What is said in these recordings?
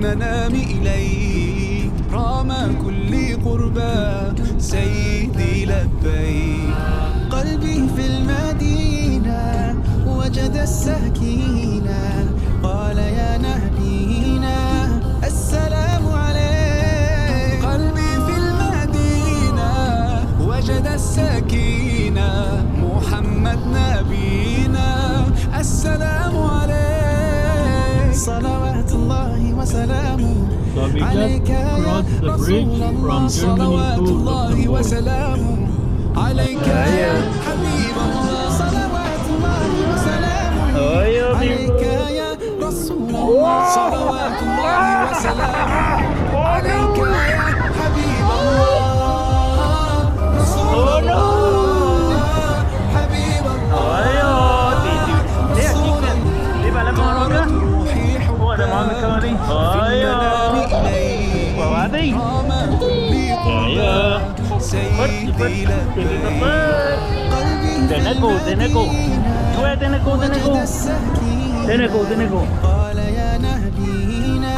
المنام إليك رام كل قربى سيدي لبيك. قلبي في المدينة وجد السكينة قال يا نبينا السلام عليك. قلبي في المدينة وجد السكينة محمد نبينا السلام عليك. صلوات الله وسلامه عليك يا رسول الله. صلوات الله وسلامه عليك يا حبيب الله. صلوات الله وسلامه عليك يا رسول الله. صلوات الله وسلامه عليك يا حبيب الله. رسول الله حبيب الله رسول الله. طارت روحي حبا في المنام إليك رام كل قربى سيدي لبيك. قلبي في المدينة وجد السكينة قال يا نبينا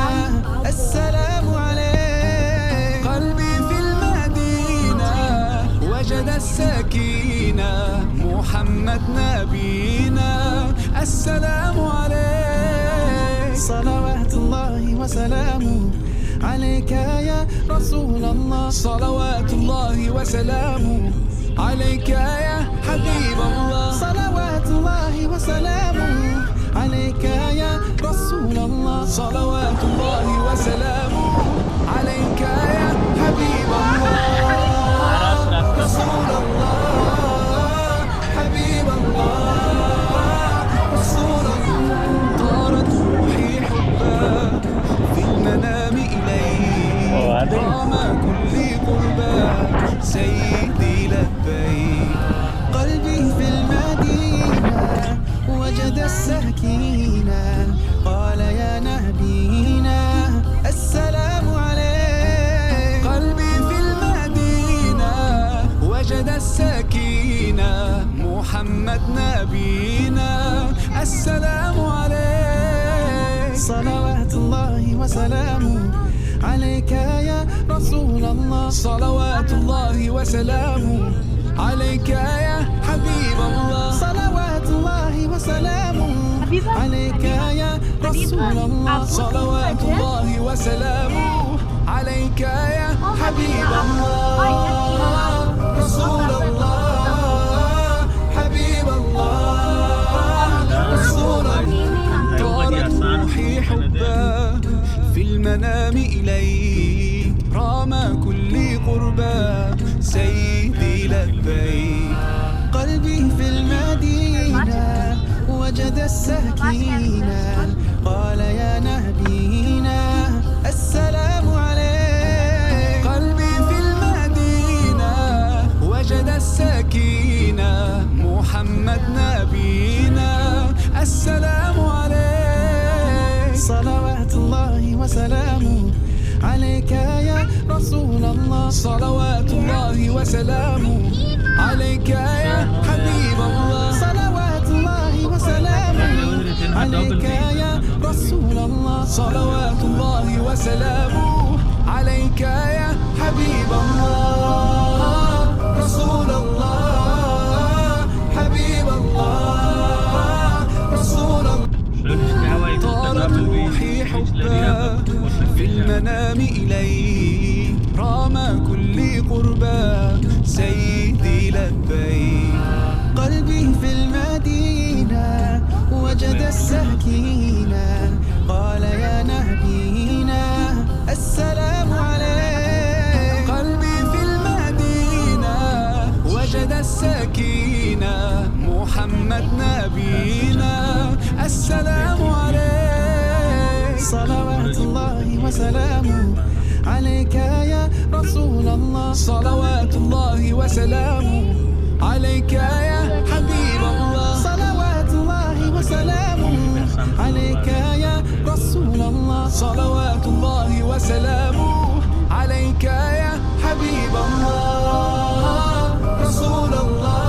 السلام عليك. قلبي في المدينة وجد السكينة محمد نبينا السلام عليك. صلوات الله وسلامه عليك يا رسول الله. صلوات الله وسلامه عليك يا حبيب الله. صلوات الله وسلامه عليك يا رسول الله. صلوات الله وسلامه عليك يا حبيب الله. رسول الله حبيب الله رسول الله. طارت روحي حبا في المنام إليك رام كل قربى سيدي لبيك. قلبي في المدينة وجد السكينة قال يا نبينا السلام عليك. قلبي في المدينة وجد السكينة محمد نبينا السلام عليك. صلوات الله وسلامه عليك يا رسول الله. صلوات الله وسلامه عليك يا حبيب الله. صلوات الله وسلامه عليك يا رسول الله. صلوات الله وسلامه عليك يا حبيب الله. رسول الله حبيب الله رسول الله. طارت روحي حبا في المنام إليك رام كل قربى سيدي لبيك. قلبي في المدينة وجد السكينة قال يا نبينا السلام عليك. قلبي في المدينة وجد السكينة محمد نبينا السلام عليك. صلوات الله وسلامه عليك يا رسول الله. صلوات الله وسلامه عليك يا حبيب الله. صلوات الله وسلامه عليك يا رسول الله. صلوات الله وسلامه عليك يا حبيب الله. رسول الله حبيب الله رسول الله. طارت روحي حبا في المنام إليك رام كل قربى سيدي لبيك. قلبي في المدينة وجد السكينة قال يا نبينا السلام عليك. قلبي في المدينة وجد السكينة محمد نبينا السلام عليك. صلوات الله وسلامه عليك يا رسول الله. صلوات الله وسلامه عليك يا حبيب الله. صلوات الله وسلامه عليك يا رسول الله. صلوات الله وسلامه عليك يا حبيب الله. رسول الله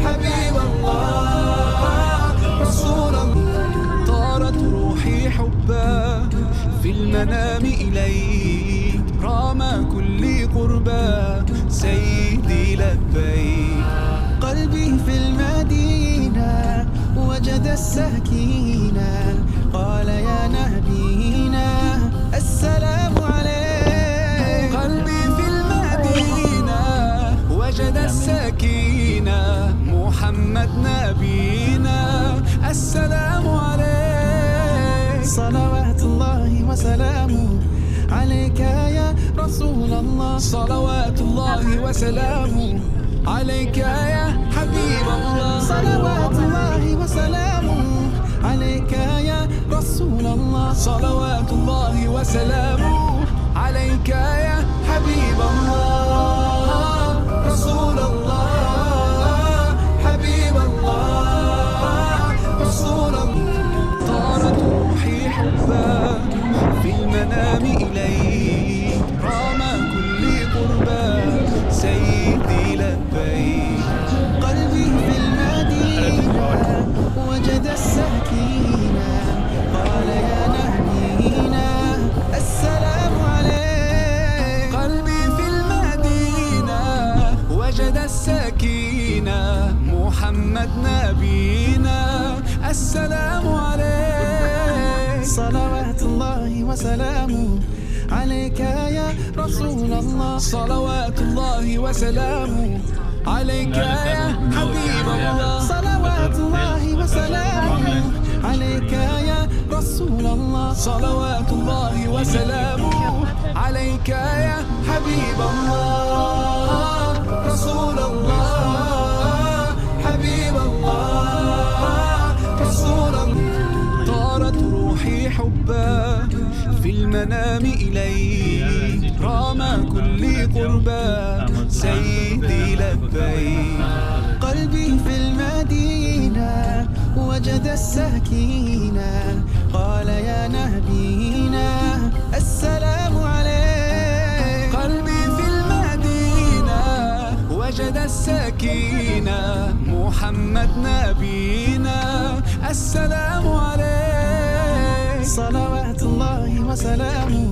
حبيب الله رسول الله. طارت روحي حبا المنام إليك رام كل قربى سيدي لبيك. قلبي في المدينة وجد السكينة قال يا نبينا السلام عليك. قلبي في المدينة وجد السكينة محمد نبينا السلام عليك. صلوات الله وسلامه عليك يا رسول الله. صلوات الله وسلامه عليك يا حبيب الله. صلوات الله وسلامه عليك يا رسول الله. صلوات الله وسلامه عليك يا حبيب الله. رسول الله حبيب الله رسول الله. طارت روحي حبا في المنام إليك رام كل قربى سيدي لبيك. قلبي في المدينة وجد السكينة قال يا نبينا السلام عليك. قلبي في المدينة وجد السكينة محمد نبينا السلام عليك. صلوات الله وسلامه عليك يا رسول الله. صلوات الله وسلامه عليك يا حبيب الله. صلوات الله وسلامه عليك يا رسول الله. صلوات الله وسلامه عليك يا حبيب الله. رسول الله حبيب الله رسول الله. طارت روحي حبا في المنام إليك رام كل قربى سيدي لبيك. قلبي في المدينة وجد السكينة قال يا نبينا السلام عليك. قلبي في المدينة وجد السكينة محمد نبينا السلام عليك. صلوات الله وسلامه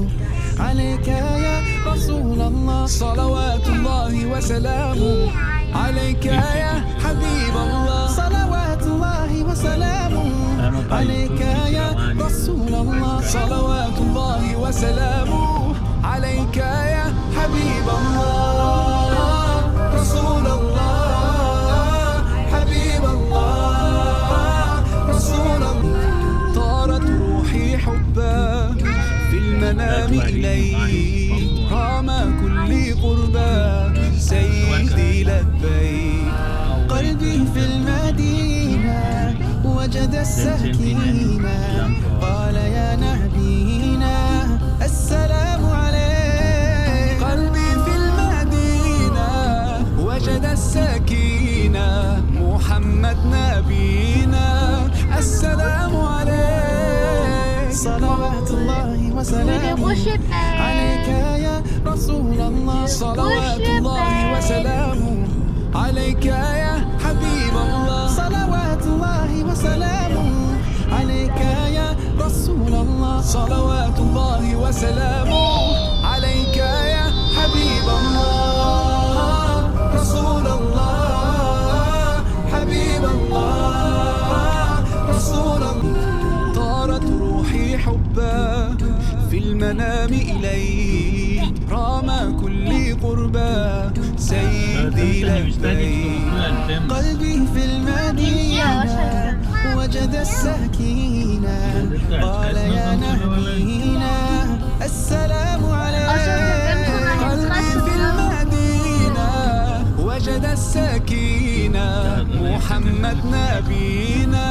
عليك يا رسول الله. صلوات الله وسلامه عليك يا حبيب الله. صلوات الله وسلامه عليك يا رسول الله. صلوات الله وسلامه عليك يا حبيب الله. رسول الله حبيب الله رسول الله. طارت روحي حبا في المنام إليك رام كل قربى سيدي لبيك. قلبي في المدينة وجد السكينة قال يا نبينا السلام عليك. قلبي في المدينة وجد السكينة محمد نبينا السلام عليك. صلوات الله وسلامه عليك يا رسول الله. صلوات الله وسلامه عليك يا حبيب الله. صلوات الله وسلامه عليك يا رسول الله. صلوات الله وسلامه عليك يا حبيب الله. رسول الله حبيب الله رسول الله. طارت روحي حبا في المنام إليك رام كل قربى سيدي لبيك. قلبي في المدينة وجد السكينة قال يا نبينا السلام عليك. قلبي في المدينة وجد السكينة محمد نبينا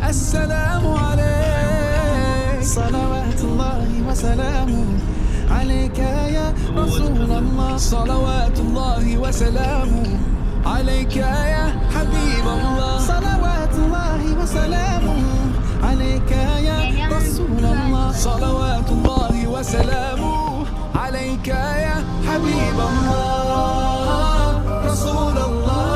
السلام عليك. صلوات الله وسلامه عليك يا رسول الله. صلوات الله وسلامه عليك يا حبيب الله. صلوات الله وسلامه عليك يا رسول الله. صلوات الله وسلامه عليك يا حبيب الله. رسول الله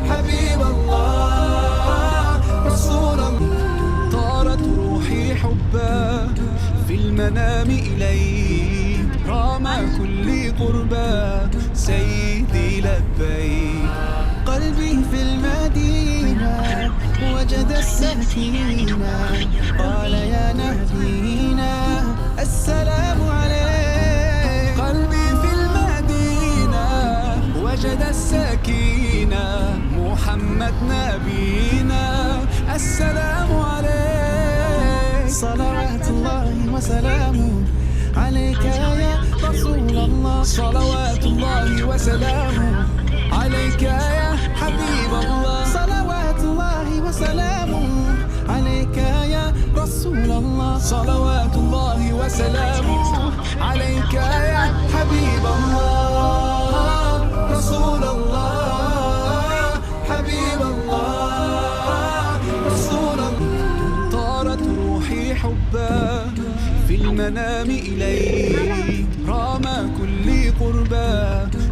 حبيب الله رسول الله. طارت روحي حبا في المنام المنام إليك رام كل قربى سيدي لبيك. قلبي في المدينة وجد السكينة قال يا نبينا السلام عليك. قلبي في المدينة وجد السكينة محمد نبينا السلام عليك. صلوات الله وسلامه عليك يا رسول الله. صلوات الله وسلامه عليك يا حبيب الله. صلوات الله وسلامه عليك يا رسول الله. صلوات الله وسلامه عليك يا حبيب الله. رسول الله حبيب الله رسول الله. طارت روحي حبا في المنام إليك رام كل قربى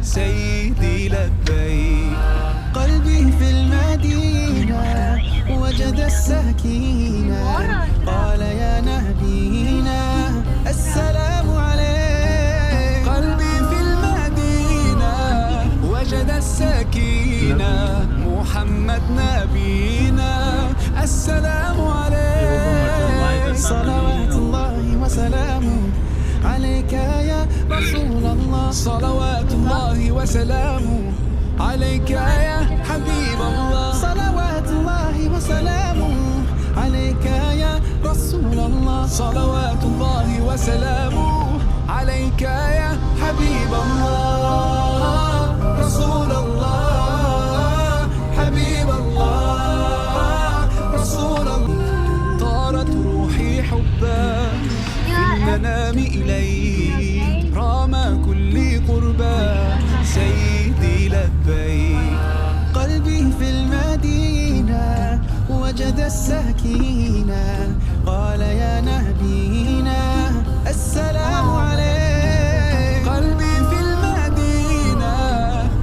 سيدي لبيك. قلبي في المدينة وجد السكينة قال يا نبينا السلام عليك. قلبي في المدينة وجد السكينة محمد نبينا السلام عليك. صلوات الله وسلامه عليك يا رسول الله. صلوات الله وسلامه عليك يا حبيب الله. صلوات الله وسلامه عليك يا رسول الله. صلوات الله وسلامه عليك يا حبيب الله. رسول الله حبيب الله رسول الله. طارت روحي حبا في المنام إليك رام كل قربى سيدي لبيك. قلبي في المدينة وجد السكينة قال يا نبينا السلام عليك. قلبي في المدينة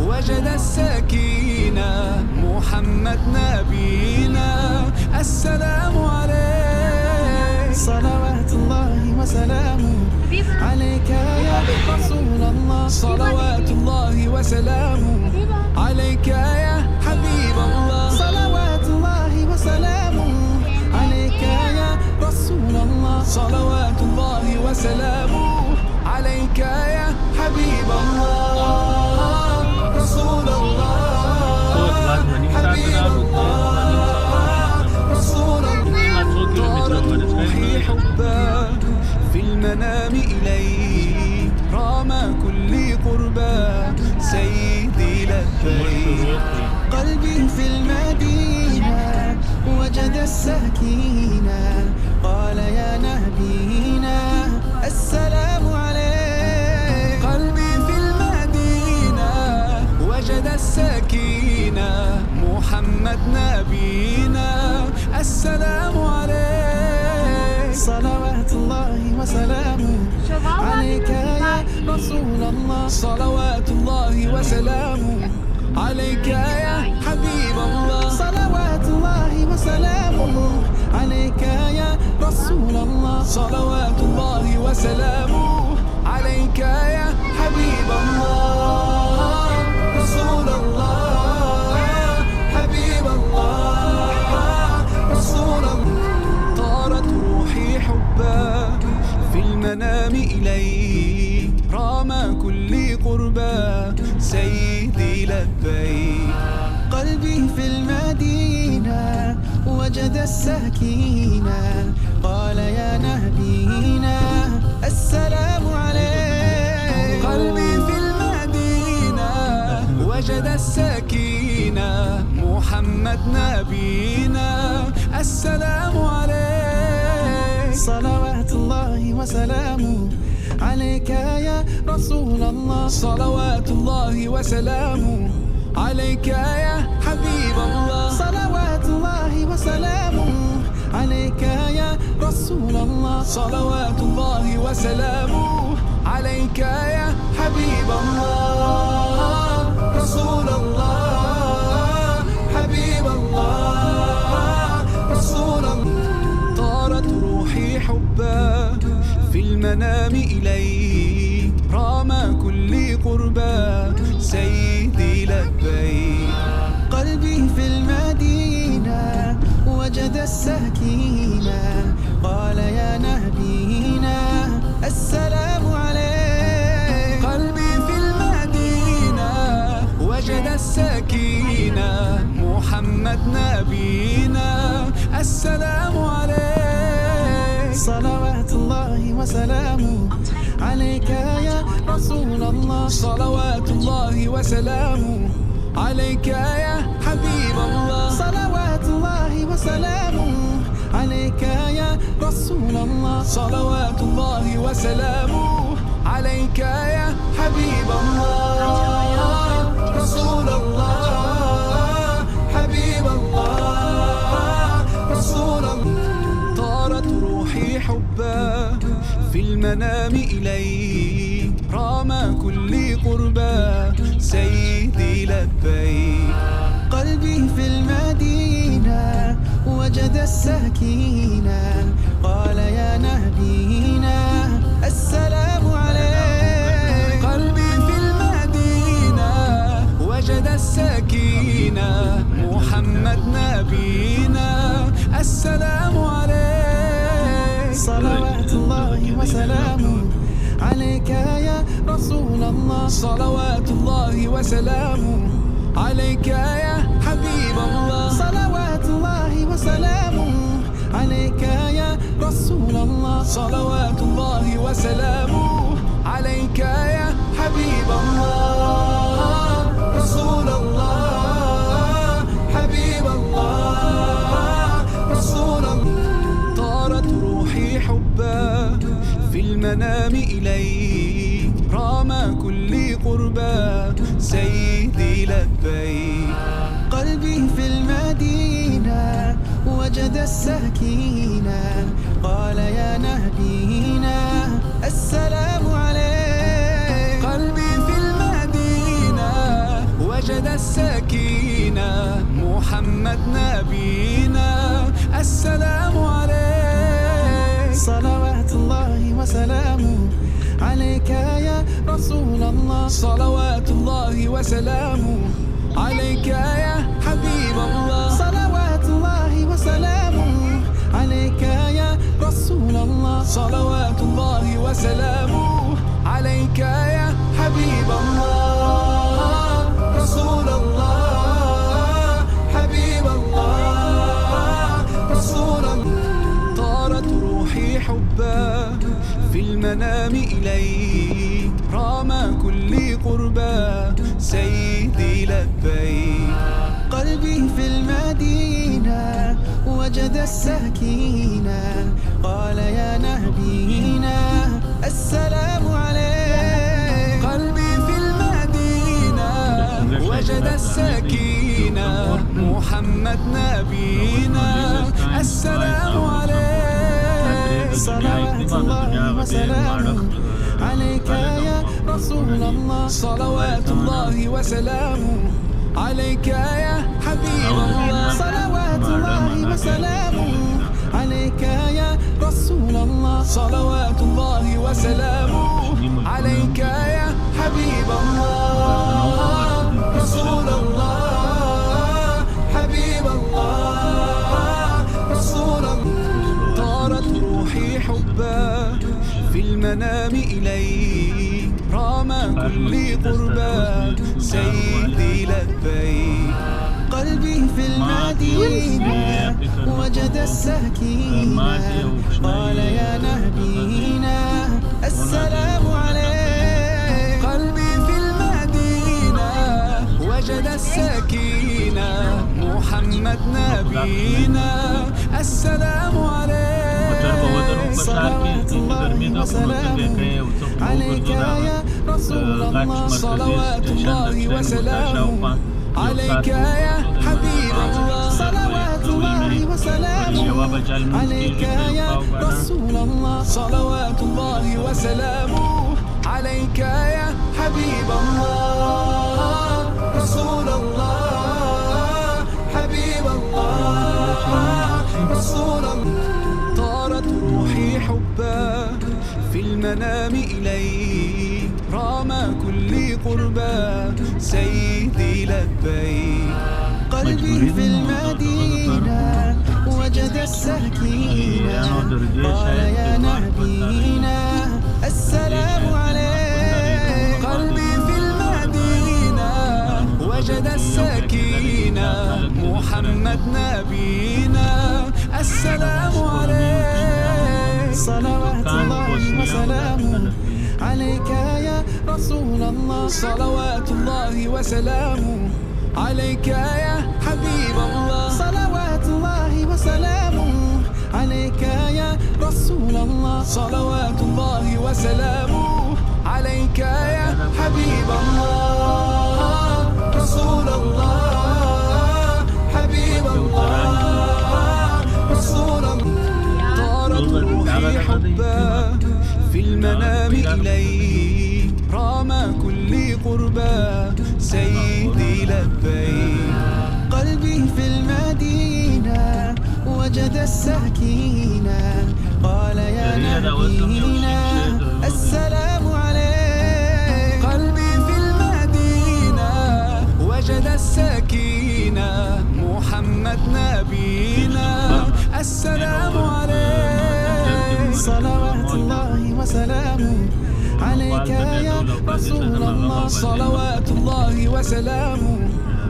وجد السكينة محمد نبينا السلام عليك. صلوات الله وسلامه عليك يا رسول الله. صلوات الله وسلامه عليك يا حبيب الله. صلوات الله وسلامه عليك يا رسول الله. صلوات الله وسلامه عليك يا حبيب الله. رسول الله حبيب الله رسول الله. طارت روحي حبا في المنام إليك رام كل قربى سيدي لبيك. قلبي في المدينة وجد السكينة قال يا نبينا السلام عليك. قلبي في المدينة وجد السكينة محمد نبينا السلام عليك. صلوات الله وسلامه عليك يا رسول الله. صلوات الله وسلامه عليك يا حبيب الله. صلوات الله وسلامه عليك يا رسول الله. صلوات الله وسلامه عليك يا حبيب الله. رسول الله حبيب الله رسول الله. طارت روحي حبا في المنام إليك رام كل قربى سيدي لبيك. قلبي في المدينة وجد السكينة قال يا نبينا السلام عليك. قلبي في المدينة وجد السكينة محمد نبينا السلام عليك. صلوات الله وسلامه عليك يا رسول الله. صلوات الله وسلامه عليك يا حبيب الله. صلوات الله وسلامه عليك يا رسول الله. صلوات الله وسلامه عليك يا حبيب الله. رسول الله حبيب الله رسول الله. طارت روحي حبا في المنام إليك رام كل قربى سيدي لبيك. قلبي في المدينة وجد السكينة قال يا نبينا السلام عليك. قلبي في المدينة وجد السكينة محمد نبينا السلام عليك. صلوات الله وسلامه عليك يا رسول الله. صلوات الله وسلامه عليك يا حبيب الله. صلوات الله وسلامه عليك يا رسول الله. صلوات الله وسلامه عليك يا حبيب الله. رسول الله حبيب الله رسول الله. طارت روحي حبا في المنام إليك رام كل قربى سيدي لبيك. قلبي في المدينة وجد السكينة قال يا نبينا السلام عليك. قلبي في المدينة وجد السكينة محمد نبينا السلام عليك. صلوات الله وسلامه عليك يا رسول الله. صلوات الله وسلامه عليك يا حبيب الله. صلوات الله وسلامه عليك يا رسول الله. صلوات الله وسلامه عليك يا حبيب الله. رسول الله حبيب الله رسول الله. طارت روحي حبا في المنام إليك رام كل قربى سيدي لبيك. قلبي في المدينة وجد السكينة قال يا نبينا السلام عليك. قلبي في المدينة وجد السكينة محمد نبينا السلام عليك. صلوات الله وسلامه عليك يا رسول الله. صلوات الله وسلامه عليك يا حبيب الله. صلوات الله وسلامه عليك يا رسول الله. صلوات الله وسلامه عليك يا حبيب الله. رسول الله حبيب الله رسول الله. طارت روحي حبا في المنام إليك رام كل قربى سيدي لبيك. قلبي في المدينة وجد السكينة قال يا نبينا السلام عليك. قلبي في المدينة وجد السكينة محمد نبينا السلام عليك. صلوات الله وسلامه عليك يا رسول الله. صلوات الله وسلامه عليك يا حبيب الله. صلوات الله وسلامه عليك يا رسول الله. صلوات الله وسلامه عليك يا حبيب الله. رسول الله حبيب الله رسول الله. طارت روحي حبا في المنام إليك رام كل قربى سيدي لبيك. قلبي في المدينة وجد السكينة قال يا نبينا السلام عليك. قلبي في المدينة وجد السكينة محمد نبينا السلام عليك. صلوات الله وسلامه عليك يا رسول الله. صلوات الله وسلامه عليك يا حبيب الله. صلوات الله وسلامه عليك يا رسول الله. صلوات الله وسلامه عليك يا حبيب الله. رسول الله حبيب الله رسول الله. طارت روحي روحي حبا في المنام إليك رام كل قربا سيدي لبيك قلبي في المدينة وجد السكينة قال يا نبينا السلام عليك قلبي في المدينة وجد السكينة محمد نبينا السلام عليك صلوات الله وسلامه عليك يا رسول الله صلوات الله وسلامه عليك يا حبيب الله صلوات الله وسلامه عليك يا رسول الله صلوات الله وسلامه عليك يا حبيب الله رسول الله حبيب الله رسول الله طارت روحي حبا في المنام إليك رام كل قربا سيدي لبيك قلبي في المدينة وجد السكينة قال يا نبينا السلام عليك قلبي في المدينة وجد السكينة محمد نبينا السلام عليك صلوات الله وسلامه عليك يا رسول الله صلوات الله وسلامه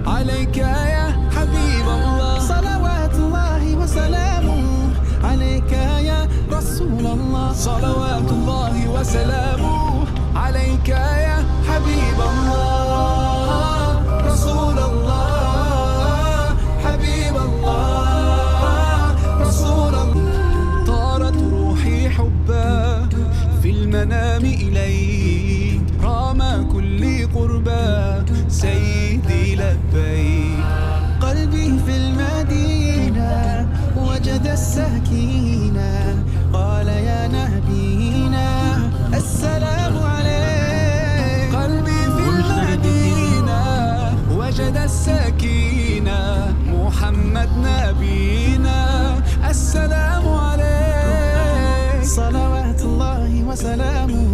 عليك يا حبيب الله صلوات الله وسلامه عليك يا رسول الله صلوات الله وسلامه عليك يا حبيب الله رسول الله حبيب الله رسول الله طارت روحي حبا في المنام إليك رام كل قربا سيدي لبيك قلبي في المدينة وجد السكينة قال يا نبينا السلام عليك قلبي في المدينة وجد السكينة محمد نبينا السلام عليك صلوات الله وسلامه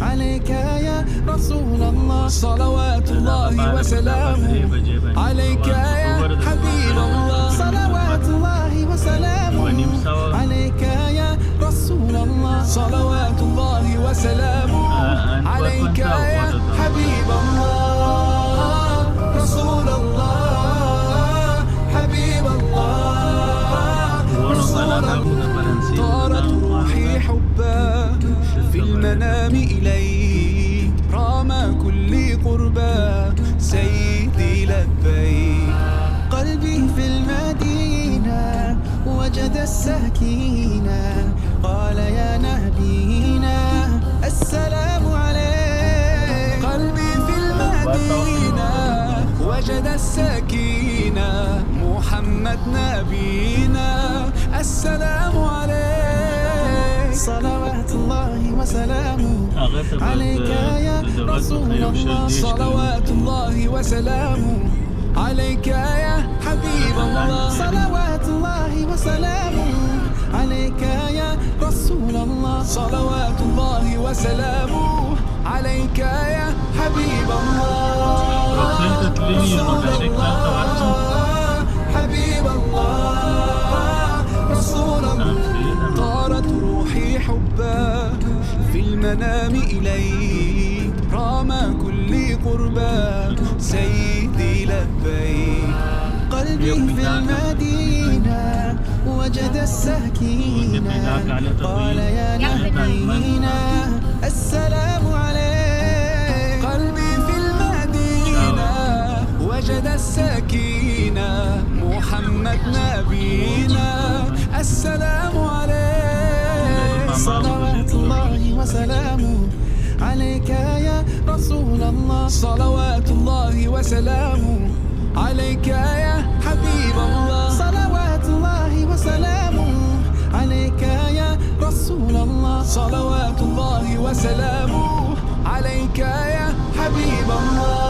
عليك يا رسول الله صلوات الله وسلامه عليك يا حبيب الله صلوات الله وسلامه عليك يا رسول الله صلوات الله وسلامه عليك يا حبيب الله رسول الله حبيب الله رسول الله طارت روحي حبا في المنام إليك رام كل قربا سيدي لبيك قلبي في المدينة وجد السكينة قال يا نبينا السلام عليك قلبي في المدينة وجد السكينة محمد نبينا السلام عليك صلوات الله وسلامه عليك يا رسول الله صلوات الله وسلامه عليك يا حبيب الله صلوات الله وسلامه عليك يا رسول الله صلوات الله وسلامه عليك يا حبيب الله رسول الله حبيب الله رسول الله طارت روحي حبا في المنام إليك رام كل قربا سيدي لبيك قلبي في المدينة وجد السكينة قال يا نبينا السلام عليك قلبي في المدينة وجد السكينة محمد نبينا السلام عليك صلوات الله وسلامه عليك يا رسول الله صلوات الله وسلامه عليك يا حبيب الله صلوات الله وسلامه عليك يا رسول الله صلوات الله وسلامه عليك يا حبيب الله